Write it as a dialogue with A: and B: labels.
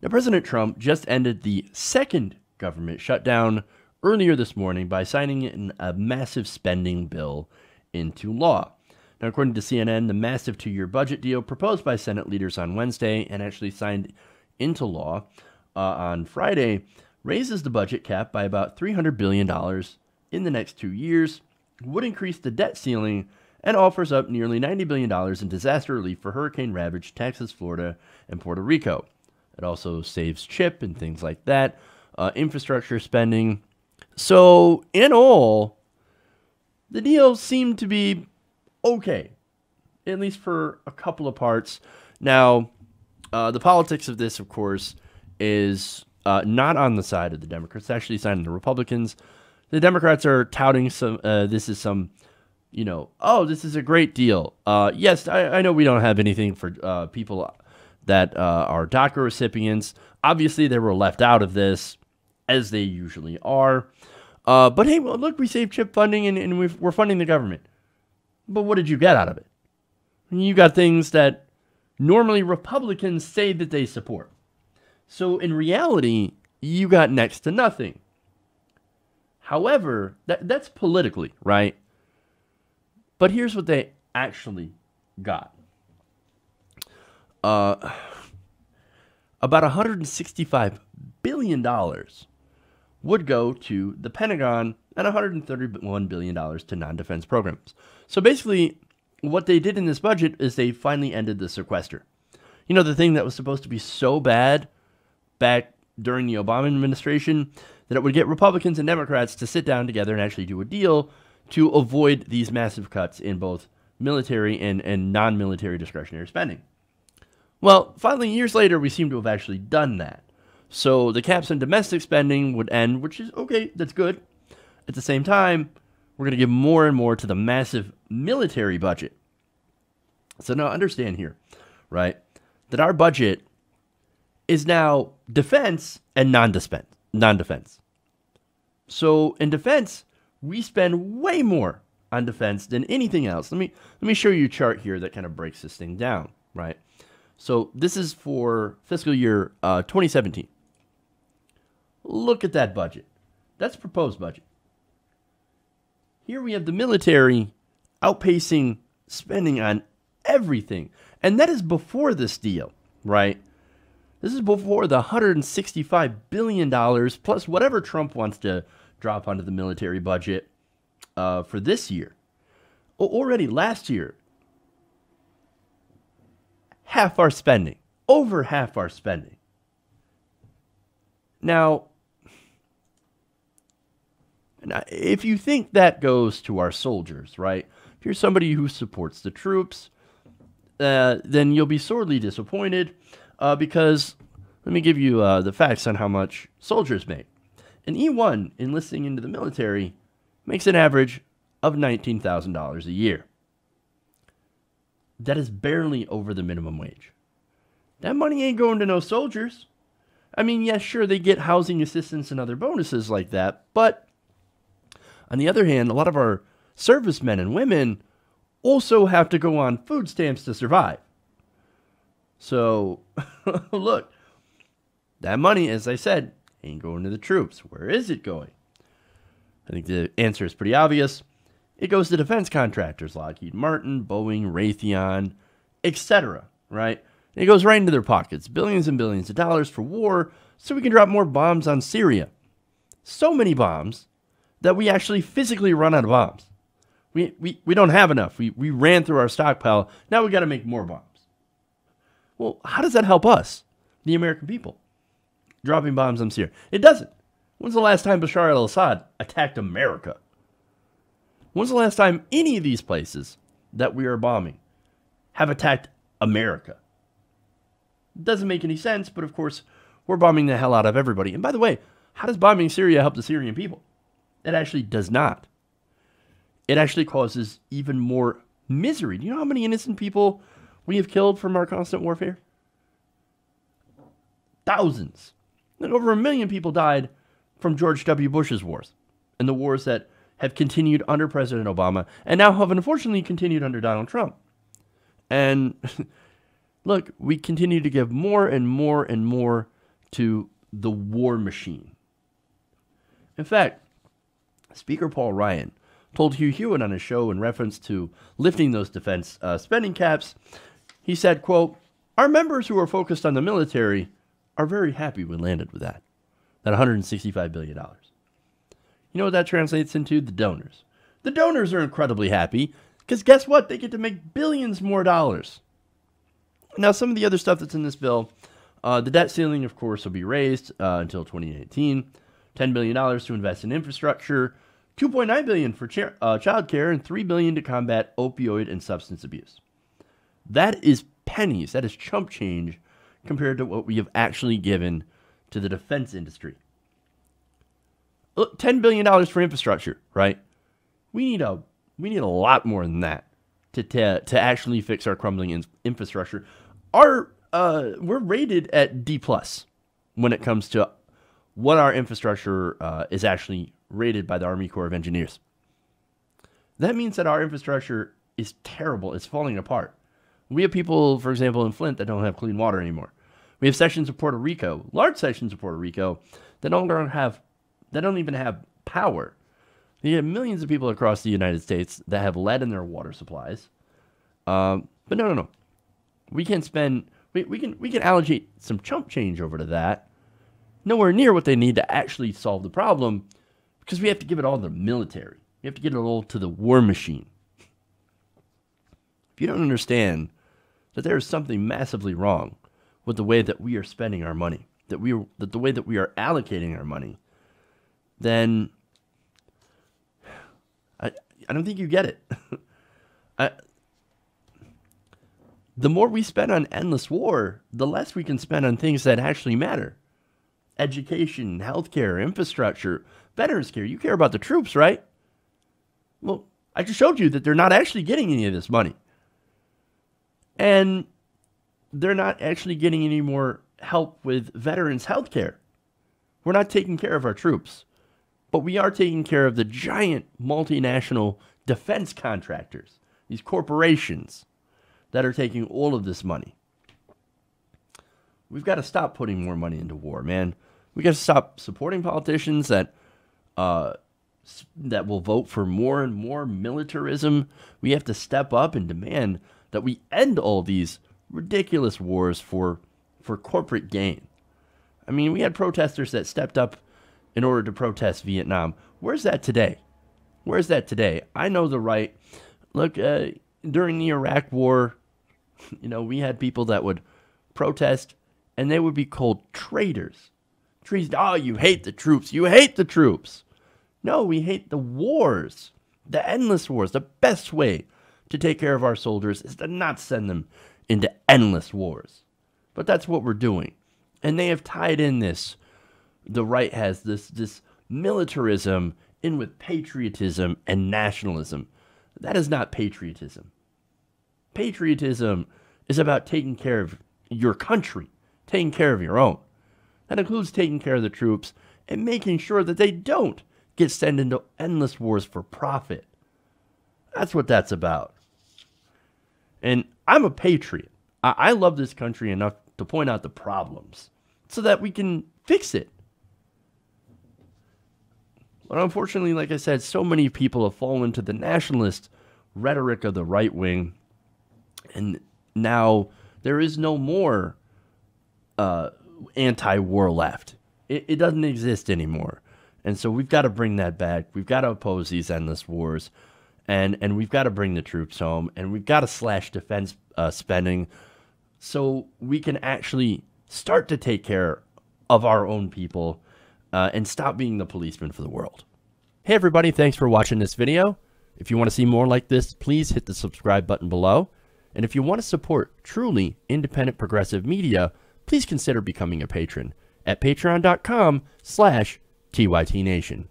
A: Now, President Trump just ended the second government shutdown earlier this morning by signing a massive spending bill into law. Now, according to CNN, the massive 2-year budget deal proposed by Senate leaders on Wednesday and actually signed into law on Friday raises the budget cap by about $300 billion in the next 2 years, would increase the debt ceiling, and offers up nearly $90 billion in disaster relief for hurricane-ravaged Texas, Florida, and Puerto Rico. It also saves CHIP and things like that, infrastructure spending. So, in all, the deal seemed to be okay, at least for a couple of parts. Now, the politics of this, of course, is not on the side of the Democrats. It's actually siding the Republicans. The Democrats are touting this is some, this is a great deal. Yes, I know we don't have anything for people that are DACA recipients. Obviously, they were left out of this, as they usually are. But hey, well, look, we saved CHIP funding and we're funding the government. But what did you get out of it? You got things that normally Republicans say that they support. So in reality, you got next to nothing. However, that's politically, right? But here's what they actually got. About $165 billion would go to the Pentagon and $131 billion to non-defense programs. So basically, what they did in this budget is they finally ended the sequester. You know, the thing that was supposed to be so bad back during the Obama administration that it would get Republicans and Democrats to sit down together and actually do a deal to avoid these massive cuts in both military and non-military discretionary spending. Well, finally, years later, we seem to have actually done that. So the caps on domestic spending would end, which is okay, that's good. At the same time, we're going to give more and more to the massive military budget. So now understand here, right, that our budget is now defense and non-defense. So in defense, we spend way more on defense than anything else. Let me show you a chart here that kind of breaks this thing down, right? So this is for fiscal year 2017. Look at that budget. That's proposed budget. Here we have the military outpacing spending on everything. And that is before this deal, right? This is before the $165 billion plus whatever Trump wants to drop onto the military budget for this year. Already last year, half our spending, over half our spending. Now, if you think that goes to our soldiers, right? If you're somebody who supports the troops, then you'll be sorely disappointed because let me give you the facts on how much soldiers make. An E1 enlisting into the military makes an average of $19,000 a year. That is barely over the minimum wage. That money ain't going to no soldiers. I mean, yes, sure, they get housing assistance and other bonuses like that, but on the other hand, a lot of our servicemen and women also have to go on food stamps to survive. So, look, that money, as I said, ain't going to the troops. Where is it going? I think the answer is pretty obvious. It goes to defense contractors, Lockheed Martin, Boeing, Raytheon, etc., right? It goes right into their pockets, billions and billions of dollars for war, so we can drop more bombs on Syria. So many bombs that we actually physically run out of bombs. We don't have enough. We ran through our stockpile. Now we got to make more bombs. Well, how does that help us, the American people, dropping bombs on Syria? It doesn't. When's the last time Bashar al-Assad attacked America? When's the last time any of these places that we are bombing have attacked America? It doesn't make any sense, but of course, we're bombing the hell out of everybody. And by the way, how does bombing Syria help the Syrian people? It actually does not. It actually causes even more misery. Do you know how many innocent people we have killed from our constant warfare? Thousands. And over 1 million people died from George W. Bush's wars and the wars that have continued under President Obama and now have unfortunately continued under Donald Trump. And look, we continue to give more and more and more to the war machine. In fact, Speaker Paul Ryan told Hugh Hewitt on his show in reference to lifting those defense spending caps, he said, quote, "Our members who are focused on the military are very happy we landed with that $165 billion. You know what that translates into? The donors. The donors are incredibly happy because guess what? They get to make billions more dollars. Now, some of the other stuff that's in this bill, the debt ceiling, of course, will be raised until 2018. $10 billion to invest in infrastructure, $2.9 billion for child care, and $3 billion to combat opioid and substance abuse. That is pennies. That is chump change compared to what we have actually given to the defense industry. Look, $10 billion for infrastructure, right? We need a lot more than that to actually fix our crumbling infrastructure. We're rated at D+ when it comes to what our infrastructure is actually rated by the Army Corps of Engineers. That means that our infrastructure is terrible. It's falling apart. We have people, for example, in Flint that don't have clean water anymore. We have sections of Puerto Rico, large sections of Puerto Rico, that don't even have power. You have millions of people across the United States that have lead in their water supplies. But no. We can allocate some chump change over to that. Nowhere near what they need to actually solve the problem, because we have to give it all to the military. We have to give it all to the war machine. If you don't understand that there is something massively wrong with the way that we are spending our money, that the way that we are allocating our money, then I don't think you get it. The more we spend on endless war, the less we can spend on things that actually matter. Education, healthcare, infrastructure, veterans care. You care about the troops, right? Well, I just showed you that they're not actually getting any of this money. And they're not actually getting any more help with veterans' healthcare. We're not taking care of our troops. But we are taking care of the giant multinational defense contractors, these corporations that are taking all of this money. We've got to stop putting more money into war, man. We got to stop supporting politicians that will vote for more and more militarism. We have to step up and demand that we end all these ridiculous wars for corporate gain. I mean, we had protesters that stepped up in order to protest Vietnam. Where's that today? Where's that today? I know the right. Look, during the Iraq War, we had people that would protest, and they would be called traitors. Oh, you hate the troops. You hate the troops. No, we hate the wars, the endless wars. The best way to take care of our soldiers is to not send them into endless wars. But that's what we're doing. And they have tied in this. The right has this militarism in with patriotism and nationalism. That is not patriotism. Patriotism is about taking care of your country, taking care of your own. That includes taking care of the troops and making sure that they don't get sent into endless wars for profit. That's what that's about. And I'm a patriot. I love this country enough to point out the problems so that we can fix it. But unfortunately, like I said, so many people have fallen to the nationalist rhetoric of the right wing. And now there is no more anti-war left. It doesn't exist anymore. And so we've got to bring that back. We've got to oppose these endless wars. And we've got to bring the troops home. And we've got to slash defense spending so we can actually start to take care of our own people and stop being the policeman for the world. Hey everybody, thanks for watching this video. If you want to see more like this, please hit the subscribe button below. And if you want to support truly independent progressive media, please consider becoming a patron at patreon.com/TYTNation.